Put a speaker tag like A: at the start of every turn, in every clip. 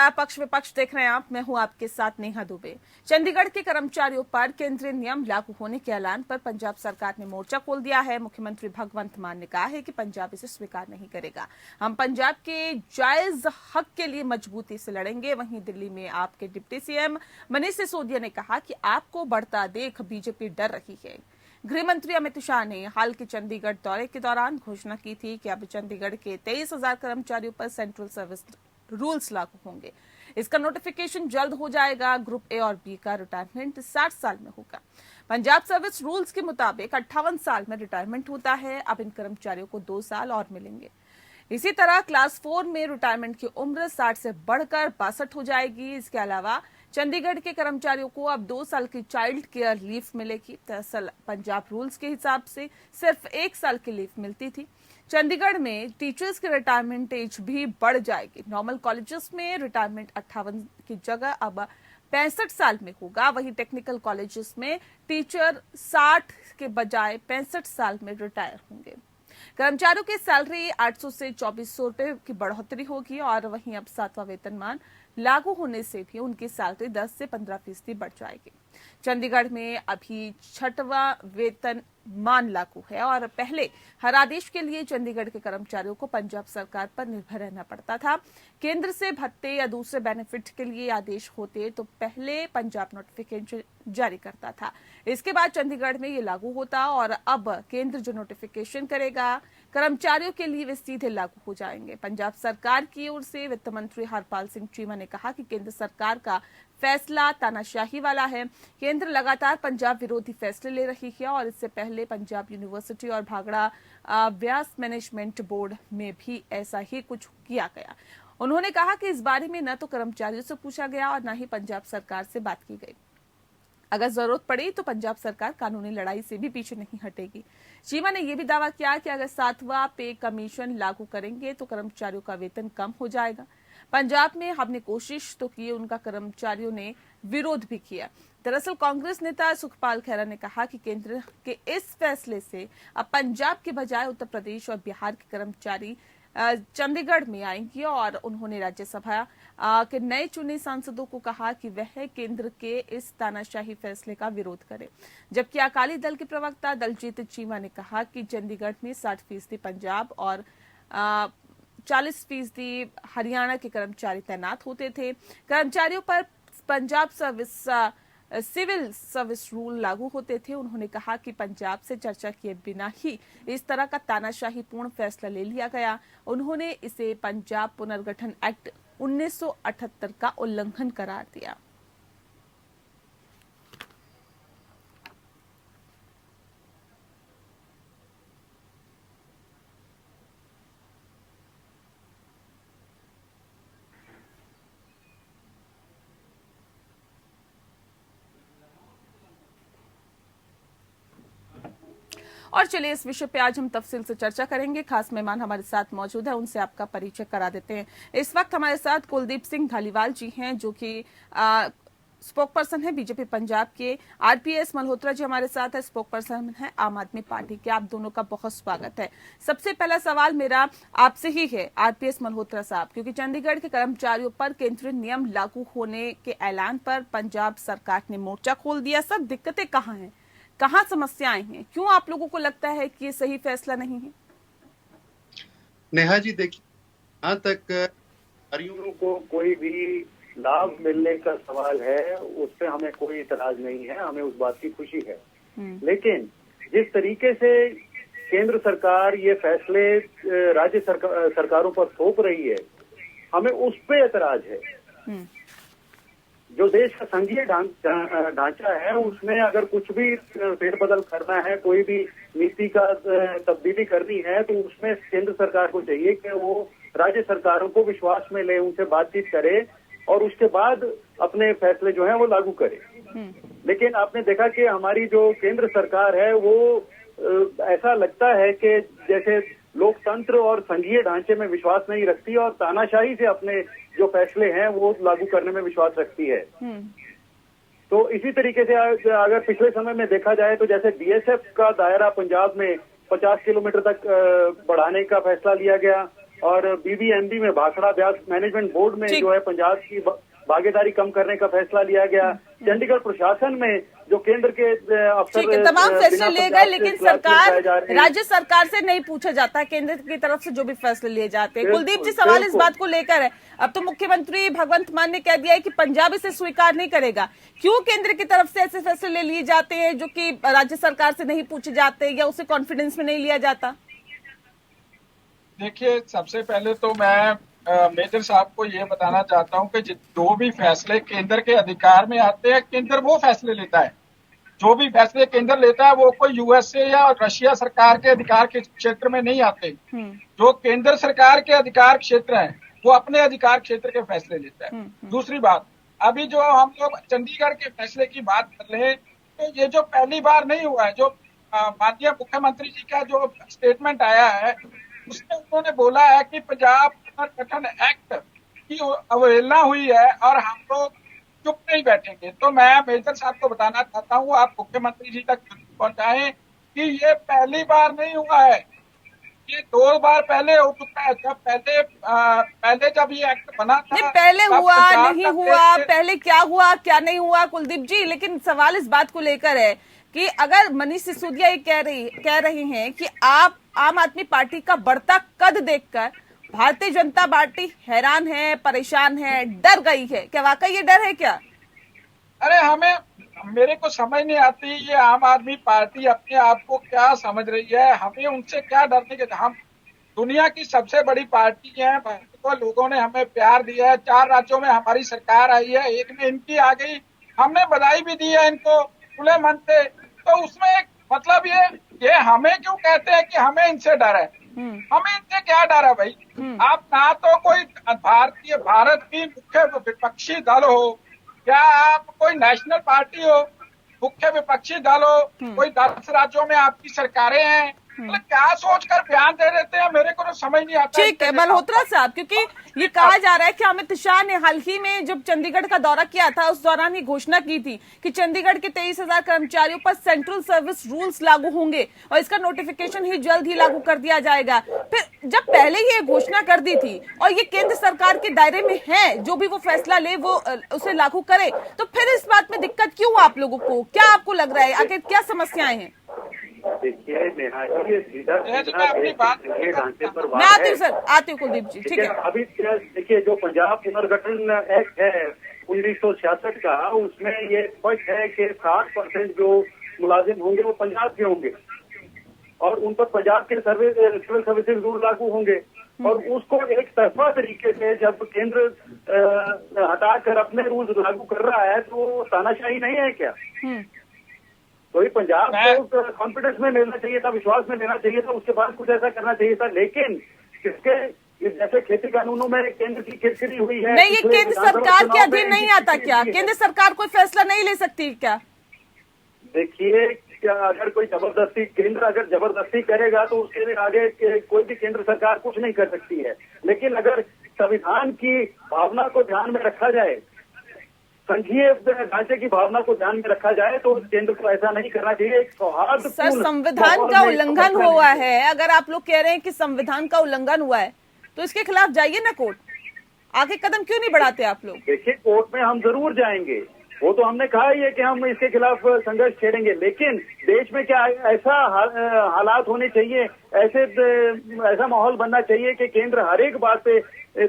A: नमस्कार, पक्ष विपक्ष देख रहे हैं आप। मैं हूं आपके साथ नेहा दुबे। चंडीगढ़ के कर्मचारियों पर केंद्रीय नियम लागू होने के ऐलान पर पंजाब सरकार ने मोर्चा खोल दिया है। मुख्यमंत्री भगवंत मान ने कहा है कि पंजाब इसे स्वीकार नहीं करेगा। हम पंजाब के जायज हक के लिए मजबूती से लड़ेंगे। वहीं दिल्ली में आपके डिप्टी सीएम मनीष सिसोदिया ने कहा कि आपको बढ़ता देख बीजेपी डर रही है। गृह मंत्री अमित शाह ने हाल के चंडीगढ़ दौरे के दौरान घोषणा की थी कि अब चंडीगढ़ के 23,000 कर्मचारियों पर सेंट्रल सर्विस रूल्स लागू होंगे। इसका नोटिफिकेशन जल्द हो जाएगा। ग्रुप ए और बी का रिटायरमेंट 60 साल में होगा। पंजाब सर्विस रूल्स के मुताबिक 58 साल में रिटायरमेंट होता है। अब इन कर्मचारियों को 2 साल और मिलेंगे। इसी तरह क्लास 4 में रिटायरमेंट की उम्र 60 से बढ़कर 62 हो जाएगी। इसके अलावा चंडीगढ़ के कर्मचारियों को अब 2 साल की चाइल्ड केयर लीव मिलेगी। दरअसल पंजाब रूल्स के हिसाब से सिर्फ 1 साल की लीव मिलती थी। चंडीगढ़ में टीचर्स की रिटायरमेंट एज भी बढ़ जाएगी। नॉर्मल कॉलेजेस में रिटायरमेंट 58 की जगह अब 65 साल में होगा। वहीं टेक्निकल कॉलेजेस में टीचर 60 के बजाय 65 साल में रिटायर होंगे। कर्मचारियों की सैलरी 800 से 2400 रुपए की बढ़ोतरी होगी और वहीं अब 7वां वेतनमान लागू होने से भी उनकी सैलरी 10 से 15% बढ़ जाएगी। चंडीगढ़ में अभी 6वां वेतनमान लागू है और पहले हर आदेश के लिए चंडीगढ़ के कर्मचारियों को पंजाब सरकार पर निर्भर रहना पड़ता था। केंद्र से भत्ते या दूसरे बेनिफिट के लिए आदेश होते तो पहले पंजाब नोटिफिकेशन जारी करता था। इसके बाद चंडीगढ़ में ये लागू होता और अब केंद्र जो नोटिफिकेशन करेगा कर्मचारियों के लिए वे सीधे लागू हो जाएंगे। पंजाब सरकार की ओर से वित्त मंत्री हरपाल सिंह चीमा ने कहा कि केंद्र सरकार का फैसला तानाशाही वाला है। केंद्र लगातार पंजाब विरोधी फैसले ले रही है और इससे पहले पंजाब यूनिवर्सिटी और भागड़ा व्यास मैनेजमेंट बोर्ड में भी ऐसा ही कुछ किया गया। उन्होंने कहा कि इस बारे में न तो कर्मचारियों से पूछा गया और न ही पंजाब सरकार से बात की गई। अगर जरूरत पड़ी तो पंजाब सरकार कानूनी लड़ाई से भी पीछे नहीं हटेगी। चीमा ने यह भी दावा किया कि अगर 7वां पे कमीशन लागू करेंगे तो कर्मचारियों का वेतन कम हो जाएगा। पंजाब में हमने कोशिश तो की, उनका कर्मचारियों ने विरोध भी किया। दरअसल कांग्रेस नेता सुखपाल खैरा ने कहा कि केंद्र के इस फैसले से अब पंजाब के बजाय उत्तर प्रदेश और बिहार के कर्मचारी चंडीगढ़ में आएंगे और उन्होंने राज्यसभा के नए चुने सांसदों को कहा कि वह केंद्र के इस तानाशाही फैसले का विरोध करें। जबकि अकाली दल के प्रवक्ता दलजीत चीमा ने कहा कि चंडीगढ़ में 60% पंजाब और 40% हरियाणा के कर्मचारी तैनात होते थे। कर्मचारियों पर पंजाब सिविल सर्विस रूल लागू होते थे। उन्होंने कहा कि पंजाब से चर्चा किए बिना ही इस तरह का तानाशाही पूर्ण फैसला ले लिया गया। उन्होंने इसे पंजाब पुनर्गठन एक्ट 1978 का उल्लंघन करार दिया। और चलिए इस विषय पे आज हम तफसील से चर्चा करेंगे। खास मेहमान हमारे साथ मौजूद है, उनसे आपका परिचय करा देते हैं। इस वक्त हमारे साथ कुलदीप सिंह धालीवाल जी हैं, जो कि स्पोक पर्सन है बीजेपी पंजाब के। आरपीएस मल्होत्रा जी हमारे साथ है, स्पोक पर्सन है आम आदमी पार्टी के। आप दोनों का बहुत स्वागत है। सबसे पहला सवाल मेरा आपसे ही है आरपीएस मल्होत्रा साहब, क्योंकि चंडीगढ़ के कर्मचारियों पर केंद्रीय नियम लागू होने के ऐलान पर पंजाब सरकार ने मोर्चा खोल दिया। सब दिक्कतें कहाँ हैं, कहाँ समस्याएं हैं, क्यों आप लोगों को लगता है कि ये सही फैसला नहीं है?
B: नेहा जी देखिए, जहाँ तक कर्मचारियों को कोई भी लाभ मिलने का सवाल है उस पर हमें कोई इतराज नहीं है, हमें उस बात की खुशी है। लेकिन जिस तरीके से केंद्र सरकार ये फैसले राज्य सरकारों पर थोप रही है, हमें उस पे एतराज है। जो देश का संघीय ढांचा है उसमें अगर कुछ भी फेरबदल करना है, कोई भी नीति का तब्दीली करनी है, तो उसमें केंद्र सरकार को चाहिए कि वो राज्य सरकारों को विश्वास में ले, उनसे बातचीत करे और उसके बाद अपने फैसले जो हैं वो लागू करे। लेकिन आपने देखा कि हमारी जो केंद्र सरकार है वो ऐसा लगता है कि जैसे लोकतंत्र और संघीय ढांचे में विश्वास नहीं रखती और तानाशाही से अपने जो फैसले हैं वो लागू करने में विश्वास रखती है। तो इसी तरीके से अगर पिछले समय में देखा जाए तो जैसे बीएसएफ का दायरा पंजाब में 50 किलोमीटर तक बढ़ाने का फैसला लिया गया, और बीबीएमबी में भाखड़ा ब्यास मैनेजमेंट बोर्ड में जो है पंजाब की भागीदारी कम करने का फैसला लिया गया। चंडीगढ़ प्रशासन में जो केंद्र के अफसर
A: तमाम फैसले लिए गए, लेकिन सरकार राज्य सरकार से नहीं पूछा जाता, केंद्र की तरफ से जो भी फैसले लिए जाते हैं। कुलदीप जी, सवाल इस बात को लेकर है, अब तो मुख्यमंत्री भगवंत मान ने कह दिया है कि पंजाब इसे स्वीकार नहीं करेगा। क्यों केंद्र की तरफ से ऐसे फैसले लिए जाते हैं जो कि राज्य सरकार से नहीं पूछे जाते या उसे कॉन्फिडेंस में नहीं लिया जाता?
C: देखिए, सबसे पहले तो मैं मेजर साहब को ये बताना चाहता हूं कि जो भी फैसले केंद्र के अधिकार में आते हैं, केंद्र वो फैसले लेता है। जो भी फैसले केंद्र लेता है वो कोई यूएसए या रशिया सरकार के अधिकार के क्षेत्र में नहीं आते। जो केंद्र सरकार के अधिकार क्षेत्र हैं वो अपने अधिकार क्षेत्र के फैसले लेता है। दूसरी बात, अभी जो हम लोग चंडीगढ़ के फैसले की बात कर रहे हैं, तो ये जो पहली बार नहीं हुआ है, जो माननीय मुख्यमंत्री जी का जो स्टेटमेंट आया है उसमें उन्होंने बोला है कि पंजाब पुनर्गठन एक्ट की अवहेलना हुई है और हम लोग चुप नहीं बैठेंगे। तो मैं मेजर साहब को बताना चाहता हूँ, आप मुख्यमंत्री जी तक पहुंचाएं कि ये पहली बार नहीं हुआ है, ये 2 बार पहले हो चुका है। जब पहले जब ये एक्ट बना था,
A: पहले हुआ नहीं हुआ, पहले क्या हुआ क्या नहीं हुआ कुलदीप जी, लेकिन सवाल इस बात को लेकर है कि अगर मनीष सिसोदिया ये कह रही हैं कि आप आम आदमी पार्टी का बढ़ता कद देखकर भारतीय जनता पार्टी हैरान है, परेशान है, डर गई है, क्या वाकई ये डर है क्या?
C: अरे मेरे को समझ नहीं आती ये आम आदमी पार्टी अपने आप को क्या समझ रही है। हमें उनसे क्या डरने के, हम दुनिया की सबसे बड़ी पार्टी है, को लोगों ने हमें प्यार दिया है। 4 राज्यों में हमारी सरकार आई है, एक में इनकी आ गई, हमने बधाई भी दी है इनको खुले मन से। तो उसमें एक मतलब ये हमें क्यों कहते हैं कि हमें इनसे डर है? हमें इनसे क्या डर है भाई? आप ना तो कोई भारत की मुख्य विपक्षी दल हो, क्या आप कोई नेशनल पार्टी हो, मुख्य विपक्षी दल हो, कोई 10 राज्यों में आपकी सरकारें हैं, मतलब क्या सोचकर बयान दे देते हैं, मेरे को तो समझ नहीं आता।
A: ठीक है मल्होत्रा साहब, क्योंकि ये कहा जा रहा है कि अमित शाह ने हाल ही में जब चंडीगढ़ का दौरा किया था उस दौरान ही घोषणा की थी कि चंडीगढ़ के 23,000 कर्मचारियों पर सेंट्रल सर्विस रूल्स लागू होंगे और इसका नोटिफिकेशन ही जल्द ही लागू कर दिया जाएगा। फिर जब पहले ये घोषणा कर दी थी और ये केंद्र सरकार के दायरे में है, जो भी वो फैसला ले वो उसे लागू करे, तो फिर इस बात में दिक्कत क्यों आप लोगों को? क्या आपको लग रहा है, आखिर क्या समस्याएं हैं?
B: देखिए नेहा जी, ये सीधा ढांचे पर
A: मैं आती हूँ सर, आती हूँ कुलदीप जी, ठीक है।
B: अभी देखिए जो पंजाब पुनर्गठन एक्ट है 1966 का, उसमें ये स्पष्ट है कि 60% जो मुलाजिम होंगे वो पंजाब के होंगे और उन पर पंजाब के सिविल सर्विसेज रूल लागू होंगे। और उसको एक तरफा तरीके से जब केंद्र हटाकर अपने रूल लागू कर रहा है तो तानाशाही नहीं है क्या? तो ये पंजाब को कॉन्फिडेंस में लेना चाहिए था, विश्वास में लेना चाहिए था, उसके बाद कुछ ऐसा करना चाहिए था। लेकिन किसके जैसे खेती कानूनों में केंद्र की किरकिरी हुई है,
A: नहीं, ये केंद्र सरकार के अधीन नहीं आता क्या? केंद्र सरकार कोई फैसला नहीं ले सकती क्या?
B: देखिए, अगर कोई जबरदस्ती केंद्र अगर जबरदस्ती करेगा तो उसके आगे कोई भी केंद्र सरकार कुछ नहीं कर सकती है। लेकिन अगर संविधान की भावना को ध्यान में रखा जाए, संघीय ढांचे की भावना को ध्यान में रखा जाए, तो केंद्र को ऐसा नहीं करना चाहिए। एक सौहार्द
A: सर, संविधान का उल्लंघन हुआ है। अगर आप लोग कह रहे हैं कि संविधान का उल्लंघन हुआ है तो इसके खिलाफ जाइए ना कोर्ट। आगे कदम क्यों नहीं बढ़ाते आप लोग?
B: देखिए, कोर्ट में हम जरूर जाएंगे, वो तो हमने कहा ही है कि हम इसके खिलाफ संघर्ष छेड़ेंगे। लेकिन देश में क्या ऐसा हालात होने चाहिए, ऐसा माहौल बनना चाहिए कि केंद्र हर एक बात पे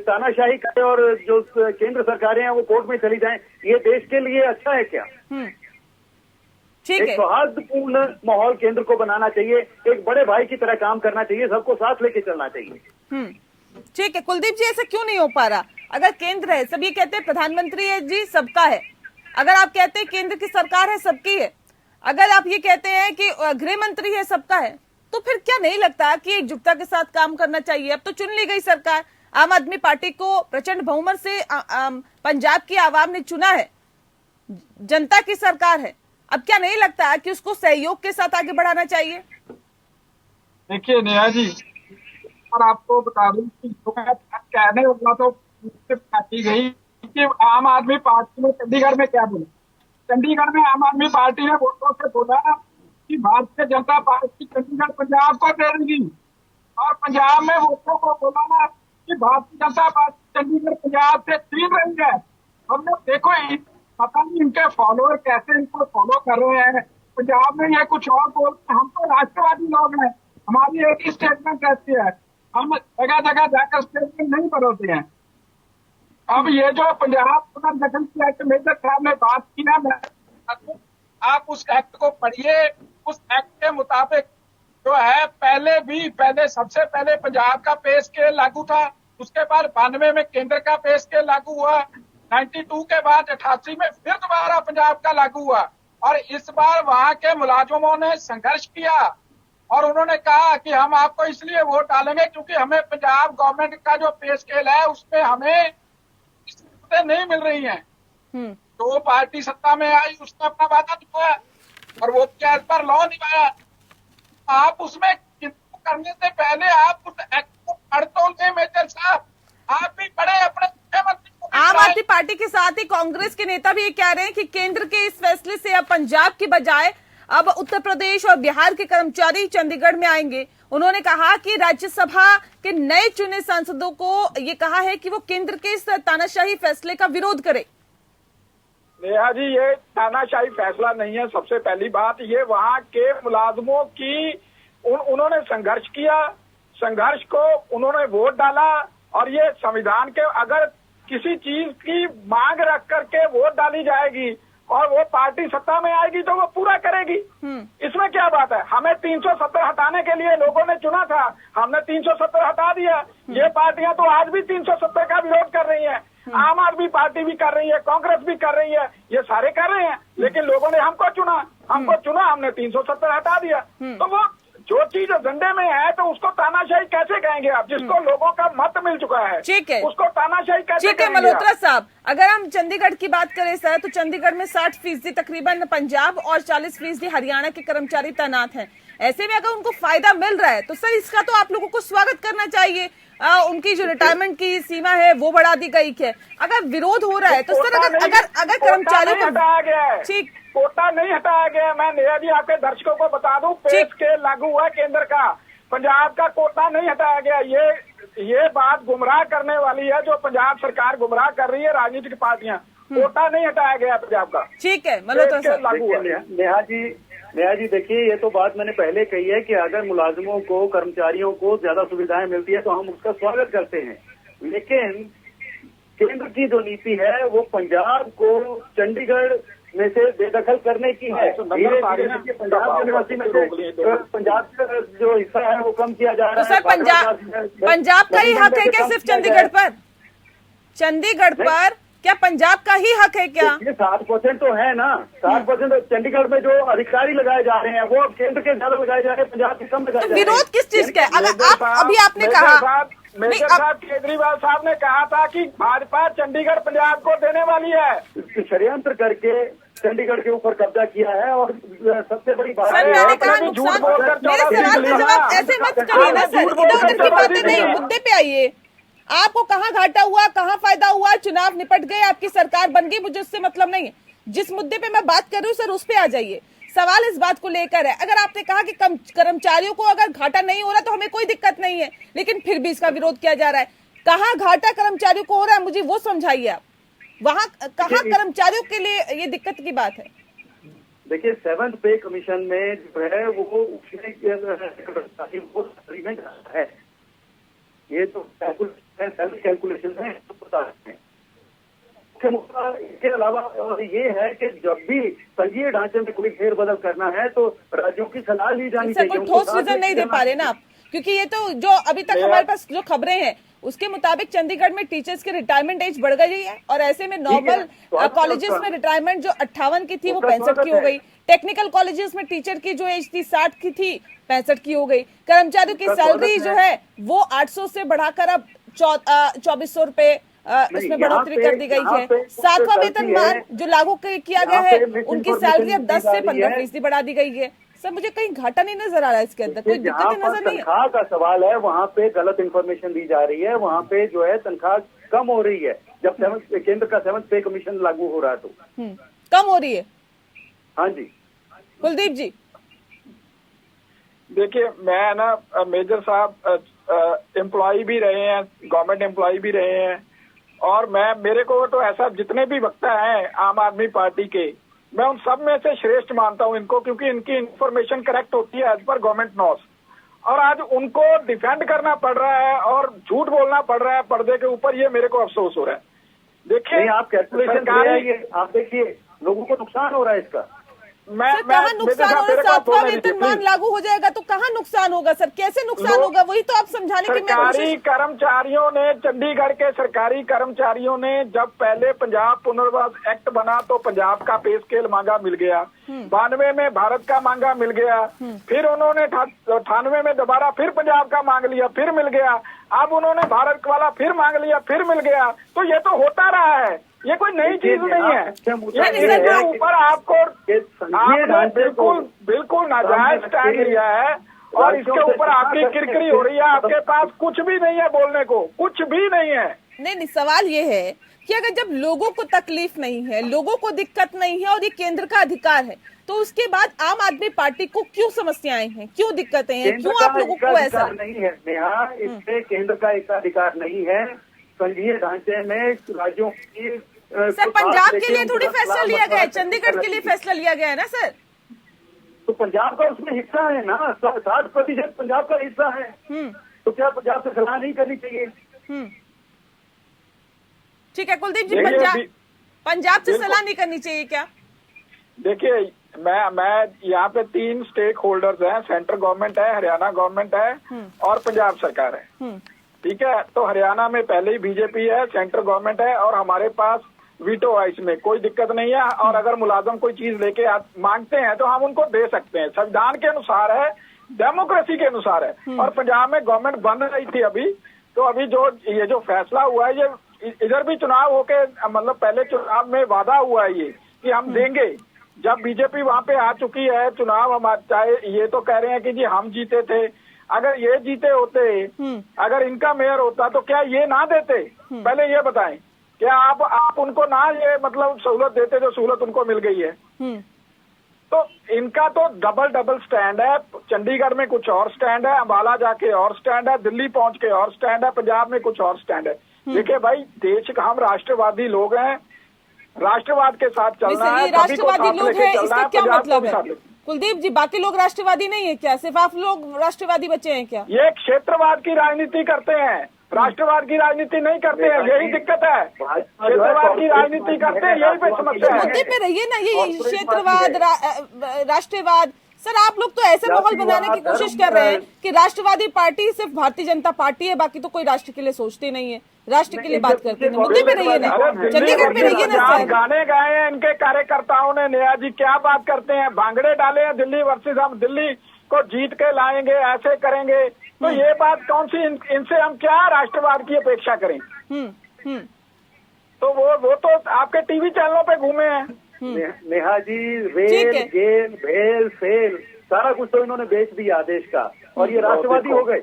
B: तानाशाही करे और जो केंद्र सरकारें हैं वो कोर्ट में चली जाएं। ये देश के लिए अच्छा है क्या?
A: ठीक है,
B: एक सौहार्दपूर्ण माहौल केंद्र को बनाना चाहिए, एक बड़े भाई की तरह काम करना चाहिए, सबको साथ लेके चलना चाहिए।
A: ठीक है कुलदीप जी, ऐसा क्यों नहीं हो पा रहा? अगर केंद्र है, सब ये कहते हैं प्रधानमंत्री है जी सबका है, अगर आप कहते हैं केंद्र की सरकार है सबकी है, अगर आप ये कहते हैं कि गृह मंत्री है सबका है, तो फिर क्या नहीं लगता कि एकजुटता के साथ काम करना चाहिए? अब तो चुन ली गई सरकार, आम आदमी पार्टी को प्रचंड बहुमत से पंजाब की आवाम ने चुना है, जनता की सरकार है, अब क्या नहीं लगता कि उसको सहयोग के साथ आगे बढ़ाना चाहिए?
C: देखिए नेहा जी, और आपको बता दूं कि कहने वाला तो पार्टी गई कि आम आदमी पार्टी ने चंडीगढ़ में क्या बोला। चंडीगढ़ में आम आदमी पार्टी ने वोटरों से बोला कि भारतीय जनता पार्टी चंडीगढ़ पंजाब को दे देगी और पंजाब में वोटों को बोला ना कि भारतीय जनता पार्टी चंडीगढ़ पंजाब से छीन रही है। हमने देखो पता नहीं इनके फॉलोअर कैसे इनको फॉलो कर रहे हैं। पंजाब में ये कुछ और बोलते हैं, हम तो राष्ट्रवादी लोग हैं, हमारी एक ही स्टेटमेंट रहती है, हम जगह जगह जाकर स्टेटमेंट नहीं बदलते हैं। अब ये जो पंजाब पुनर्गठन की एक्ट मेजर साहब ने बात की ना, आप उस एक्ट को पढ़िए। उस एक्ट के मुताबिक जो है पहले सबसे पहले पंजाब का पे स्केल लागू था, उसके बाद 92 में केंद्र का पे स्केल लागू हुआ, 92 के बाद 88 में फिर दोबारा पंजाब का लागू हुआ। और इस बार वहां के मुलाजमों ने संघर्ष किया और उन्होंने कहा कि हम आपको इसलिए वोट डालेंगे क्योंकि हमें पंजाब गवर्नमेंट का जो पे स्केल है उसमें हमें नहीं मिल रही हैं। तो पार्टी सत्ता में आई, उसने अपना वादा निभाया और वो क्या इस पर लॉ निभाया। आप उसमें करने से पहले आप उस एक्ट को पढ़ तो ले मेजर साहब, आप भी पढ़े अपने मुख्यमंत्री को।
A: आम आदमी पार्टी के साथ ही कांग्रेस के नेता भी ये कह रहे हैं कि केंद्र के इस फैसले से अब पंजाब की बजाय अब उत्तर प्रदेश और बिहार के कर्मचारी चंडीगढ़ में आएंगे। उन्होंने कहा कि राज्यसभा के नए चुने सांसदों को ये कहा है कि वो केंद्र के इस तानाशाही फैसले का विरोध करें।
D: नेहा जी, ये तानाशाही फैसला नहीं है। सबसे पहली बात, ये वहाँ के मुलाजमों की उन्होंने संघर्ष किया, संघर्ष को उन्होंने वोट डाला और ये संविधान के अगर किसी चीज की मांग रख करके वोट डाली जाएगी और वो पार्टी सत्ता में आएगी तो वो पूरा करेगी। इसमें क्या बात है? हमें 370 हटाने के लिए लोगों ने चुना था, हमने 370 हटा दिया। ये पार्टियां तो आज भी 370 का विरोध कर रही हैं। आम आदमी पार्टी भी कर रही है, कांग्रेस भी कर रही है, ये सारे कर रहे हैं। लेकिन लोगों ने हमको चुना, हमने 370 हटा दिया। तो वो जो चीज एजेंडे में है तो उसको तानाशाही कैसे कहेंगे आप? जिसको लोगों का मत मिल चुका है,
A: ठीक है,
D: उसको तानाशाही कैसे
A: ठीक है। मल्होत्रा साहब, अगर हम चंडीगढ़ की बात करें सर, तो चंडीगढ़ में 60% तकरीबन पंजाब और 40% हरियाणा के कर्मचारी तैनात हैं। ऐसे में अगर उनको फायदा मिल रहा है तो सर इसका तो आप लोगों को स्वागत करना चाहिए। उनकी जो रिटायरमेंट की सीमा है वो बढ़ा दी गई है। अगर विरोध हो रहा है तो सर अगर कर्मचारियों को
D: हटाया गया है,
A: ठीक,
D: कोटा नहीं हटाया गया। मैं नेहा जी आपके दर्शकों को बता दूं, पे स्केल लागू हुआ है केंद्र का, पंजाब का कोटा नहीं हटाया गया। ये बात गुमराह करने वाली है, जो पंजाब सरकार गुमराह कर रही है, राजनीतिक पार्टियां। कोटा नहीं हटाया गया पंजाब का,
A: ठीक है। मल्होत्रा साहब,
D: लागू है।
B: नेहा जी देखिए, ये तो बात मैंने पहले कही है कि अगर मुलाजिमों को, कर्मचारियों को ज्यादा सुविधाएं मिलती है तो हम उसका स्वागत करते हैं। लेकिन केंद्र की जो नीति है वो पंजाब को चंडीगढ़ में से बेदखल करने की है। पंजाब यूनिवर्सिटी में से पंजाब का जो हिस्सा है वो कम किया जा रहा है।
A: तो सर पंजाब का ही हक है क्या सिर्फ चंडीगढ़ पर? चंडीगढ़ पर क्या पंजाब का ही हक है क्या?
B: ये 7% तो है ना, 7% चंडीगढ़ में जो अधिकारी लगाए जा रहे हैं वो केंद्र के ज्यादा लगाए जा रहे हैं, पंजाब के कम लगाए जा रहे हैं।
A: विरोध किस चीज का है? अगर आप अभी आपने कहा,
D: मेजर साहब केजरीवाल साहब ने कहा था कि भाजपा चंडीगढ़ पंजाब को देने वाली है।
B: षड्यंत्र करके चंडीगढ़ के ऊपर कब्जा किया है और सबसे बड़ी बात
A: सर मैंने कहा नुकसान, मेरे सवाल का जवाब ऐसे मत करिए ना सर, इधर उधर की बातें नहीं, मुद्दे पे आइए। आपको कहाँ घाटा हुआ, कहाँ फायदा हुआ? चुनाव निपट गए, आपकी सरकार बन गई, मुझे उससे मतलब नहीं है। जिस मुद्दे पे मैं बात कर रही हूँ सर उस पे आ जाइए। सवाल इस बात को लेकर है, अगर आपने कहा कि कर्मचारियों को अगर घाटा नहीं हो रहा तो हमें कोई दिक्कत नहीं है, लेकिन फिर भी इसका विरोध किया जा रहा है। कहाँ घाटा कर्मचारियों को हो रहा है, मुझे वो समझाइए आप। वहाँ कहाँ कर्मचारियों के लिए ये दिक्कत की बात है?
B: देखिए, 7th पे कमीशन में जो है वो है, ये तो कैलकुलेशन है, इसके अलावा और ये है कि जब भी संघीय ढांचे में कोई फेरबदल करना है तो राज्यों की सलाह ली जानी चाहिए।
A: कोई ठोस रीजन नहीं दे पा रहे ना आप, क्योंकि ये तो जो अभी तक हमारे पास जो खबरें हैं उसके मुताबिक चंडीगढ़ में टीचर्स की रिटायरमेंट एज बढ़ गई है और ऐसे में नॉर्मल कॉलेजेस में रिटायरमेंट जो 58 की थी वो 65 की हो गई। टेक्निकल कॉलेजेस में टीचर की जो एज थी 60 की थी 65 की हो गई। कर्मचारियों की सैलरी जो है वो 800 से बढ़ाकर अब 2400 रुपए उसमें बढ़ोतरी कर दी गई है। 7वां वेतनमान जो लागू किया गया है उनकी सैलरी अब 10 से 15% बढ़ा दी गई है। सर मुझे कहीं घाटा नहीं नजर आ रहा है इसके अंदर, कोई दिक्कत नजर नहीं है।
B: तनख्वाह का सवाल है, वहाँ पे गलत इन्फॉर्मेशन दी जा रही है, वहाँ पे जो है तनख्वाह कम हो रही है। जब केंद्र का 7th पे कमीशन लागू हो रहा है तो
A: कम हो रही है।
B: हाँ जी
A: कुलदीप जी।
D: देखिए मैं ना मेजर साहब एम्प्लॉय भी रहे हैं, गवर्नमेंट एम्प्लॉय भी रहे हैं, और मेरे को तो ऐसा जितने भी वक्ता हैं आम आदमी पार्टी के, मैं उन सब में से श्रेष्ठ मानता हूं इनको, क्योंकि इनकी इंफॉर्मेशन करेक्ट होती है एज पर गवर्नमेंट नॉर्म्स। और आज उनको डिफेंड करना पड़ रहा है और झूठ बोलना पड़ रहा है पर्दे के ऊपर, ये मेरे को अफसोस हो रहा है। देखिए
B: आप कैलकुलेशन आप देखिए लोगों को नुकसान हो रहा है इसका।
A: सर कहाँ नुकसान हो रहा है? 7वां वेतनमान लागू हो जाएगा तो कहाँ नुकसान होगा सर? कैसे नुकसान होगा वही तो आप समझाने की मैं
D: सरकारी कर्मचारियोों ने, चंडीगढ़ के सरकारी कर्मचारियों ने जब पहले पंजाब पुनर्वास एक्ट बना तो पंजाब का पे स्केल मांगा मिल गया, 92 में भारत का मांगा मिल गया, फिर उन्होंने 98 में दोबारा फिर पंजाब का मांग लिया, फिर मिल गया, अब उन्होंने भारत वाला फिर मांग लिया, फिर मिल गया। तो ये तो होता रहा है, ये कोई नई चीज नहीं है। इसके ऊपर आपने बिल्कुल नाजायज स्टैंड लिया है और इसके ऊपर आपकी किरकिरी हो रही है। आपके पास कुछ भी नहीं है बोलने को, कुछ भी नहीं है।
A: नहीं, सवाल ये है कि अगर जब लोगों को तकलीफ नहीं है, लोगों को दिक्कत नहीं है और ये केंद्र का अधिकार है, तो उसके बाद आम आदमी पार्टी को क्यों समस्याएं हैं, क्यों दिक्कतें हैं, क्यों आप लोगों को ऐसा
B: नहीं है? नेहा, इसमें केंद्र का एकाधिकार नहीं है। संघीय ढांचे में राज्यों की
A: सर पंजाब के लिए थोड़ी फैसला लिया गया है, चंडीगढ़ के लिए फैसला लिया गया है ना सर।
B: तो पंजाब का उसमें हिस्सा है ना, 60% पंजाब का हिस्सा है। तो क्या पंजाब से सलाह नहीं करनी चाहिए?
A: ठीक है कुलदीप जी, पंजाब से सलाह नहीं करनी चाहिए क्या?
D: देखिए मैं यहाँ पे 3 स्टेक होल्डर्स हैं, सेंट्रल गवर्नमेंट है, हरियाणा गवर्नमेंट है और पंजाब सरकार है। ठीक है, तो हरियाणा में पहले ही बीजेपी है, सेंट्रल गवर्नमेंट है और हमारे पास वीटो है, इसमें कोई दिक्कत नहीं है। और अगर मुलाजम कोई चीज लेके मांगते हैं तो हम उनको दे सकते हैं, संविधान के अनुसार है, डेमोक्रेसी के अनुसार है। और पंजाब में गवर्नमेंट बन रही थी अभी, तो अभी ये जो फैसला हुआ है, ये इधर भी चुनाव होके मतलब पहले चुनाव में वादा हुआ है ये कि हम देंगे। जब बीजेपी वहां पे आ चुकी है, चुनाव हम चाहे ये तो कह रहे हैं कि जी हम जीते थे, अगर ये जीते होते, अगर इनका मेयर होता तो क्या ये ना देते? पहले ये बताएं, क्या आप उनको ना ये मतलब सहूलत देते जो सहूलत उनको मिल गई है? तो इनका तो डबल स्टैंड है। चंडीगढ़ में कुछ और स्टैंड है, अम्बाला जाके और स्टैंड है, दिल्ली पहुंच के और स्टैंड है, पंजाब में कुछ और स्टैंड है। देखिए भाई, देश का हम राष्ट्रवादी लोग हैं, राष्ट्रवाद के साथ चलना है।
A: राष्ट्रवादी लोग हैं, इसका क्या मतलब है कुलदीप जी? बाकी लोग राष्ट्रवादी नहीं है क्या? सिर्फ आप लोग राष्ट्रवादी बचे हैं क्या?
D: ये क्षेत्रवाद की राजनीति करते हैं, राष्ट्रवाद की राजनीति नहीं करते हैं, यही दिक्कत है। क्षेत्रवाद की राजनीति करते हैं, यही पे समस्या है।
A: मुद्दे पे रहिए ना, ये क्षेत्रवाद राष्ट्रवाद। सर आप लोग तो ऐसे माहौल बनाने की कोशिश कर रहे हैं कि राष्ट्रवादी पार्टी सिर्फ भारतीय जनता पार्टी है, बाकी तो कोई राष्ट्र के लिए सोचते नहीं है, राष्ट्र के लिए बात करते हैं। मुद्दे पे रहिए ना, चंडीगढ़ पे रहिए ना सर।
D: गाने गाए हैं इनके कार्यकर्ताओं ने, नेहा जी क्या बात करते हैं, भांगड़े डाले हैं दिल्ली वर्सेस हम दिल्ली को जीत के लाएंगे, ऐसे करेंगे। तो ये बात कौन सी, इनसे हम क्या राष्ट्रवाद की अपेक्षा करें? तो वो तो आपके टीवी चैनलों पे घूमे हैं।
B: नेहा जी, रेल गेल भेल फेल सारा कुछ तो इन्होंने बेच दिया देश का, और ये राष्ट्रवादी हो गए।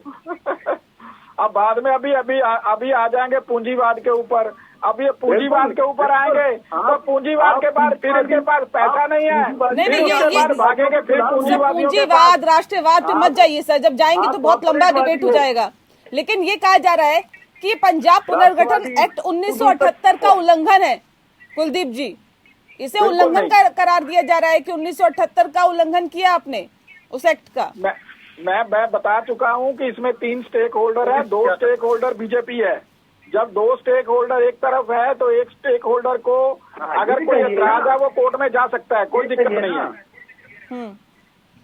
D: अब बाद में अभी आ जाएंगे पूंजीवाद के ऊपर। अब ये पूंजीवाद के ऊपर आएंगे तो पूंजीवाद के बाद फिर इनके पास पैसा नहीं है,
A: नहीं
D: भागेंगे फिर
A: पूंजीवाद राष्ट्रवाद पे मत जाइए सर, जब जाएंगे तो बहुत लंबा डिबेट हो जाएगा। लेकिन ये कहा जा रहा है कि पंजाब पुनर्गठन एक्ट 1978 का उल्लंघन है कुलदीप जी, इसे उल्लंघन करार दिया जा रहा है कि 1978 का उल्लंघन किया आपने उस एक्ट का।
D: मैं बता चुका हूं कि इसमें 3 स्टेक होल्डर है, 2 स्टेक होल्डर बीजेपी है। जब 2 स्टेक होल्डर एक तरफ है तो एक स्टेक होल्डर को अगर कोई एतराज है वो कोर्ट में जा सकता है, कोई दिक्कत नहीं है।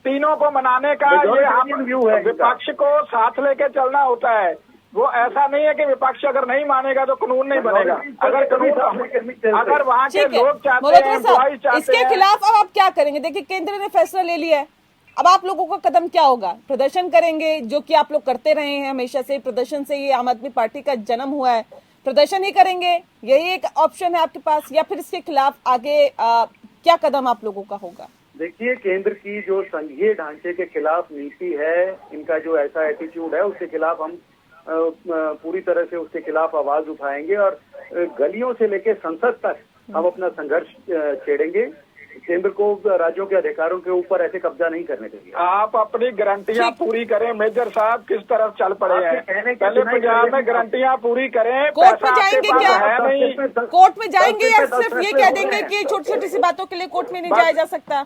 D: तीनों को मनाने का ये हम विपक्ष को साथ लेके चलना होता है। वो ऐसा नहीं है कि विपक्ष अगर नहीं मानेगा तो कानून नहीं बनेगा। अगर वहाँ के लोग चाहते हैं,
A: इसके खिलाफ अब आप क्या करेंगे? देखिए केंद्र ने फैसला ले लिया है, अब आप लोगों का कदम क्या होगा? प्रदर्शन करेंगे, जो कि आप लोग करते रहे हैं हमेशा से, प्रदर्शन से ये आम आदमी पार्टी का जन्म हुआ है, प्रदर्शन ही करेंगे, यही एक ऑप्शन है आपके पास, या फिर इसके खिलाफ आगे क्या कदम आप लोगों का होगा?
B: देखिए, केंद्र की जो संघीय ढांचे के खिलाफ नीति है, इनका जो ऐसा एटीट्यूड है, उसके खिलाफ हम पूरी तरह से उसके खिलाफ आवाज उठाएंगे और गलियों से लेकर संसद तक हम अपना संघर्ष छेड़ेंगे। केंद्र को राज्यों के अधिकारों के ऊपर ऐसे कब्जा नहीं करने देंगे।
D: आप अपनी गारंटियां पूरी करें। मेजर साहब किस तरफ चल पड़े हैं, पहले पंजाब में गारंटियां पूरी करें।
A: कोर्ट में
D: पैसा
A: जाएंगे
D: आपके
A: क्या?
D: पास है नहीं।
A: कोर्ट में जाएंगे या सिर्फ ये कह देंगे कि छोटी छोटी सी बातों के लिए कोर्ट में नहीं जाया जा सकता?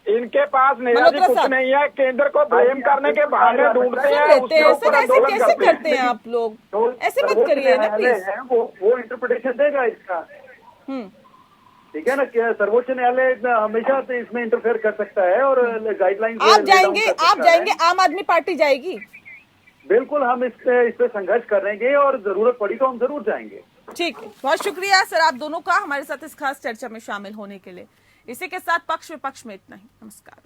D: इनके पास नेहा जी
A: मल्होत्रा
D: कुछ
A: साहब।
D: नहीं है, केंद्र को ब्लेम करने के बहाने ढूंढते हैं,
A: लेते
D: उसके
A: हैं
D: ऊपर
A: सर, ऐसे
D: आंदोलन
A: कैसे
D: करते
A: करते
D: हैं।
A: हैं आप लोग?
B: तो
A: ऐसे मत
B: सर्वोच्च
A: करिए ना
B: न्यायालय
A: प्लीज।
B: है, वो इंटरप्रिटेशन देगा इसका।
A: हम्म,
B: ठीक है ना, कि सर्वोच्च न्यायालय हमेशा से इसमें इंटरफेयर कर सकता है और गाइडलाइन
A: आप जाएंगे, आम आदमी पार्टी जाएगी?
B: बिल्कुल, हम इस पे संघर्ष करेंगे और जरूरत पड़ी तो हम जरूर जाएंगे।
A: ठीक है, बहुत शुक्रिया सर आप दोनों का हमारे साथ इस खास चर्चा में शामिल होने के लिए। इसी के साथ पक्ष विपक्ष में इतना ही। नमस्कार।